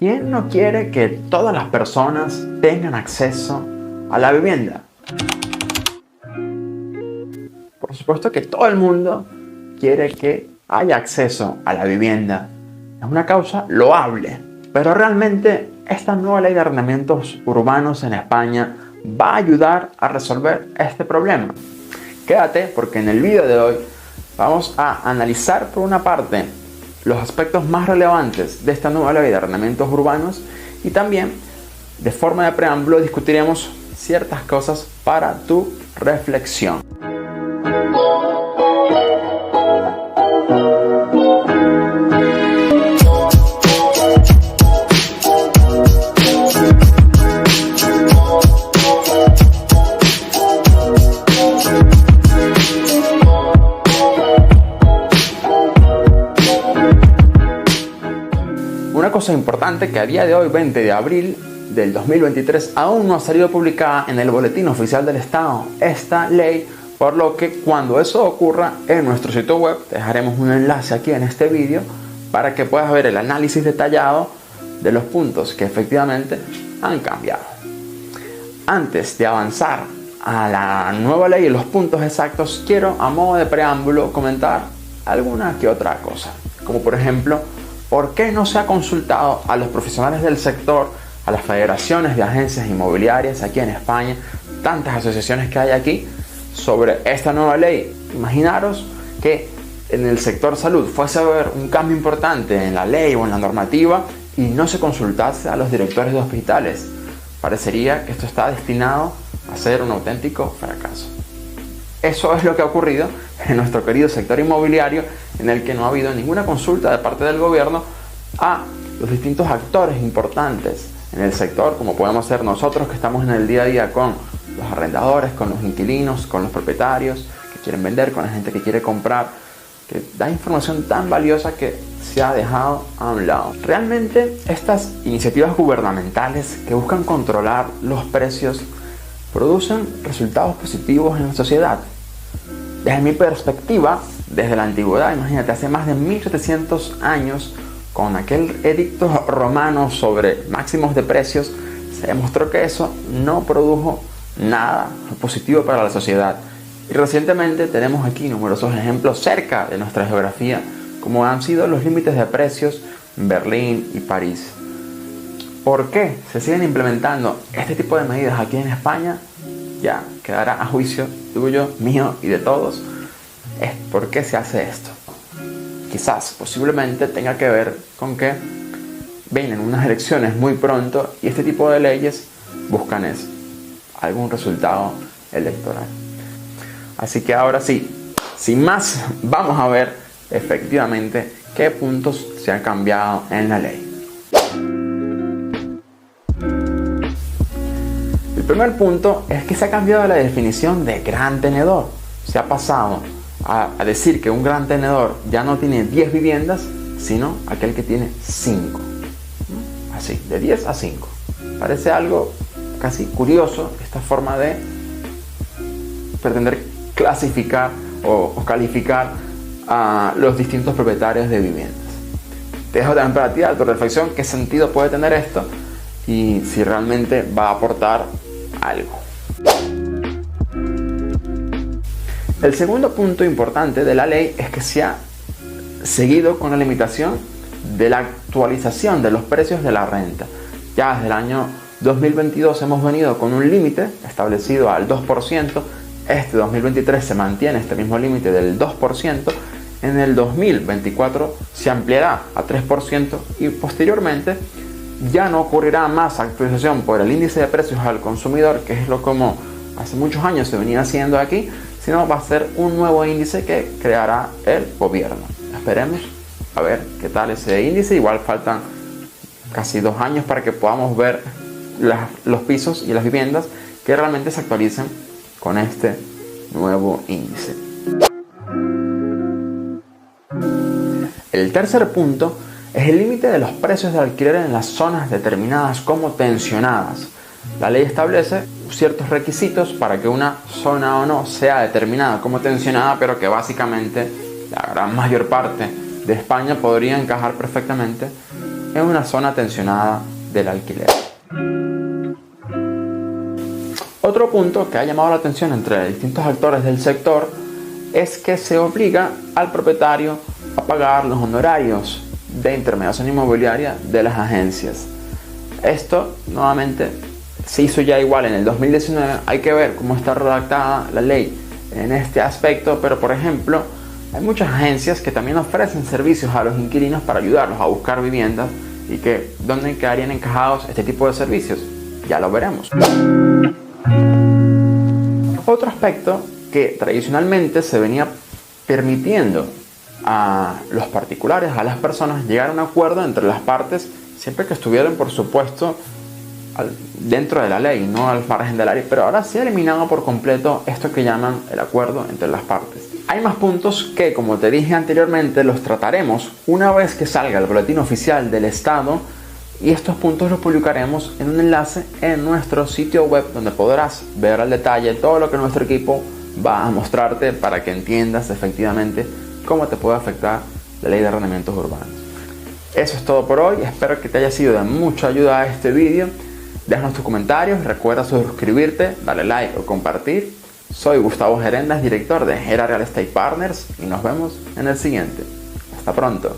¿Quién no quiere que todas las personas tengan acceso a la vivienda? Por supuesto que todo el mundo quiere que haya acceso a la vivienda. Es una causa loable, pero realmente esta nueva ley de arrendamientos urbanos en España va a ayudar a resolver este problema. Quédate porque en el video de hoy vamos a analizar por una parte los aspectos más relevantes de esta nueva ley de arrendamientos urbanos y también de forma de preámbulo discutiremos ciertas cosas para tu reflexión. Una cosa importante que a día de hoy, 20 de abril del 2023, aún no ha salido publicada en el Boletín Oficial del Estado esta ley, por lo que cuando eso ocurra en nuestro sitio web dejaremos un enlace aquí en este vídeo para que puedas ver el análisis detallado de los puntos que efectivamente han cambiado. Antes de avanzar a la nueva ley y los puntos exactos, quiero a modo de preámbulo comentar alguna que otra cosa, como por ejemplo, ¿por qué no se ha consultado a los profesionales del sector, a las federaciones de agencias inmobiliarias aquí en España, tantas asociaciones que hay aquí, sobre esta nueva ley? Imaginaros que en el sector salud fuese a haber un cambio importante en la ley o en la normativa y no se consultase a los directores de hospitales. Parecería que esto está destinado a ser un auténtico fracaso. Eso es lo que ha ocurrido en nuestro querido sector inmobiliario, en el que no ha habido ninguna consulta de parte del gobierno a los distintos actores importantes en el sector, como podemos ser nosotros que estamos en el día a día con los arrendadores, con los inquilinos, con los propietarios que quieren vender, con la gente que quiere comprar, que da información tan valiosa que se ha dejado a un lado. Realmente estas iniciativas gubernamentales que buscan controlar los precios producen resultados positivos en la sociedad. Desde mi perspectiva, desde la antigüedad, imagínate, hace más de 1700 años, con aquel edicto romano sobre máximos de precios, se demostró que eso no produjo nada positivo para la sociedad. Y recientemente tenemos aquí numerosos ejemplos cerca de nuestra geografía, como han sido los límites de precios en Berlín y París. ¿Por qué se siguen implementando este tipo de medidas aquí en España? Ya quedará a juicio tuyo, mío y de todos. Es por qué se hace esto. Quizás, posiblemente tenga que ver con que vienen unas elecciones muy pronto y este tipo de leyes buscan eso, algún resultado electoral. Así que ahora sí, sin más, vamos a ver efectivamente qué puntos se han cambiado en la ley. El primer punto es que se ha cambiado la definición de gran tenedor. Se ha pasado a decir que un gran tenedor ya no tiene 10 viviendas, sino aquel que tiene 5. Así, de 10 a 5. Parece algo casi curioso esta forma de pretender clasificar o calificar a los distintos propietarios de viviendas. Te dejo también para ti a tu reflexión qué sentido puede tener esto y si realmente va a aportar algo. El segundo punto importante de la ley es que se ha seguido con la limitación de la actualización de los precios de la renta. Ya desde el año 2022 hemos venido con un límite establecido al 2%. Este 2023 se mantiene este mismo límite del 2%. En el 2024 se ampliará a 3% y posteriormente ya no ocurrirá más actualización por el índice de precios al consumidor, que es lo como hace muchos años se venía haciendo aquí, sino va a ser un nuevo índice que creará el gobierno. Esperemos a ver qué tal ese índice. Igual faltan casi 2 años para que podamos ver los pisos y las viviendas que realmente se actualicen con este nuevo índice. El tercer punto es el límite de los precios de alquiler en las zonas determinadas como tensionadas. La ley establece ciertos requisitos para que una zona o no sea determinada como tensionada, pero que básicamente la gran mayor parte de España podría encajar perfectamente en una zona tensionada del alquiler. Otro punto que ha llamado la atención entre distintos actores del sector es que se obliga al propietario a pagar los honorarios de intermediación inmobiliaria de las agencias. Esto nuevamente se hizo ya igual en el 2019, hay que ver cómo está redactada la ley en este aspecto, pero por ejemplo hay muchas agencias que también ofrecen servicios a los inquilinos para ayudarlos a buscar viviendas y que ¿dónde quedarían encajados este tipo de servicios? Ya lo veremos. Otro aspecto que tradicionalmente se venía permitiendo a los particulares, a las personas, llegar a un acuerdo entre las partes, siempre que estuvieran, por supuesto, dentro de la ley, no al margen de la ley, pero ahora se ha eliminado por completo esto que llaman el acuerdo entre las partes. Hay más puntos que, como te dije anteriormente, los trataremos una vez que salga el boletín oficial del Estado, y estos puntos los publicaremos en un enlace en nuestro sitio web donde podrás ver al detalle todo lo que nuestro equipo va a mostrarte para que entiendas efectivamente cómo te puede afectar la ley de arrendamientos urbanos. Eso es todo por hoy, espero que te haya sido de mucha ayuda este vídeo. Déjanos tus comentarios, recuerda suscribirte, darle like o compartir. Soy Gustavo Gerendas, director de Gera Real Estate Partners, y nos vemos en el siguiente. Hasta pronto.